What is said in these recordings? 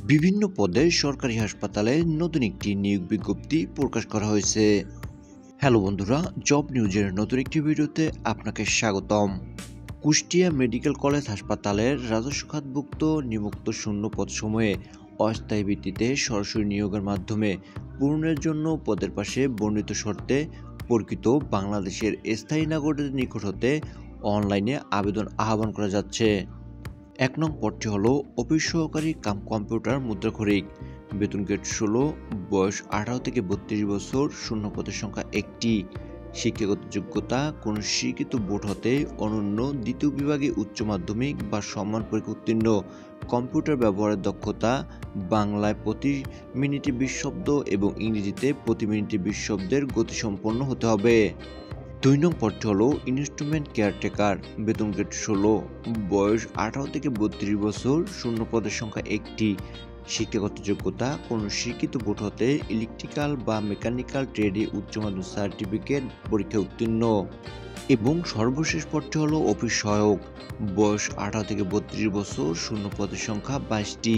বিভিন্ন পদে সরকারি হাসপাতালে নতুন একটি নিয়োগ বিজ্ঞপ্তি প্রকাশ করা হয়েছে। হ্যালো বন্ধুরা, জব নিউজের নতুন একটি ভিডিওতে আপনাকে স্বাগতম। কুষ্টিয়া মেডিকেল কলেজ হাসপাতালের রাজস্ব খাতভুক্ত নিযুক্ত শূন্য পদসমূহে অস্থায়ী ভিত্তিতে সরাসরি নিয়োগের মাধ্যমে পূরণের জন্য পদের পাশে বর্ণিত শর্তে প্রকৃত বাংলাদেশের স্থায়ী নাগরিকদের নিকট হতে অনলাইনে আবেদন আহ্বান করা যাচ্ছে। ১ নং পদটি হল অফিস সহকারী কাম কম্পিউটার মুদ্রাক্ষরিক, বেতন গ্রেড ১৬, বয়স ১৮ থেকে ৩২ বছর, শূন্য পদের সংখ্যা ১টি। শিক্ষাগত যোগ্যতা কোন স্বীকৃত বোর্ড হতে অনন্য দ্বিতীয় বিভাগে উচ্চ মাধ্যমিক বা সম্মান পরীক্ষা উত্তীর্ণ, কম্পিউটার ব্যবহারের দক্ষতা বাংলায় প্রতি মিনিটে ২০ শব্দ এবং ইংরেজিতে প্রতি মিনিটে ২০ শব্দের গতিসম্পন্ন হতে হবে। ২ নং পদটি হল ইনস্ট্রুমেন্ট কেয়ারটেকার, বেতন গ্রেড ১৬, বয়স ১৮ থেকে ৩২ বছর, শূন্য পদের সংখ্যা ১টি। শিক্ষাগত যোগ্যতা কোন স্বীকৃত বোর্ড হতে ইলেকট্রিক্যাল বা মেকানিক্যাল ট্রেডে উচ্চ মাধ্যমিক সার্টিফিকেট পরীক্ষায় উত্তীর্ণ। এবং সর্বশেষ পদটি হল অফিস সহায়ক, বয়স ১৮ থেকে ৩২ বছর, শূন্য পদের সংখ্যা ২২টি।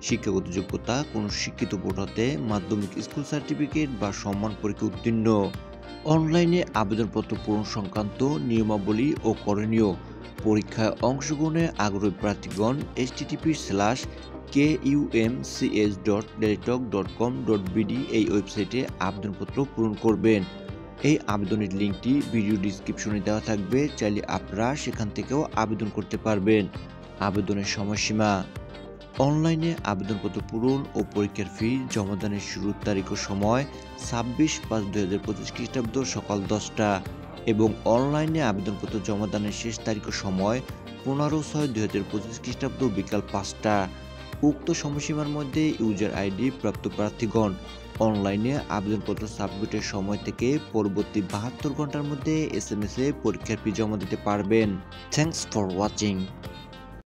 শিক্ষাগত যোগ্যতা কোন স্বীকৃত বোর্ড হতে মাধ্যমিক স্কুল সার্টিফিকেট বা সম্মান পরীক্ষা উত্তীর্ণ। অনলাইনে আবেদনপত্র পূরণ সংক্রান্ত নিয়মাবলী ও করণীয়। পরীক্ষায় অংশগ্রহণে আগ্রহী প্রার্থীগণ https://kumch.dailytalk.com.bd এই ওয়েবসাইটে আবেদনপত্র পূরণ করবেন। এই আবেদনের লিঙ্কটি ভিডিও ডিসক্রিপশনে দেওয়া থাকবে, চাইলে আপনারা সেখান থেকেও আবেদন করতে পারবেন। আবেদনের সময়সীমা: অনলাইনে আবেদনপত্র পূরণ ও পরীক্ষার ফি জমাদানের শুরুর তারিখ ও সময় ২৬/৫/২০২৫ খ্রিস্টাব্দ সকাল ১০টা এবং অনলাইনে আবেদনপত্র জমাদানের শেষ তারিখ ও সময় ১৫/৬/২০২৫ খ্রিস্টাব্দ বিকাল ৫টা। উক্ত সময়সীমার মধ্যে ইউজার আইডি প্রাপ্ত প্রার্থীগণ অনলাইনে আবেদনপত্র সাবমিটের সময় থেকে পরবর্তী ৭২ ঘন্টার মধ্যে SMS-এ পরীক্ষার ফি জমা দিতে পারবেন। Thanks for watching.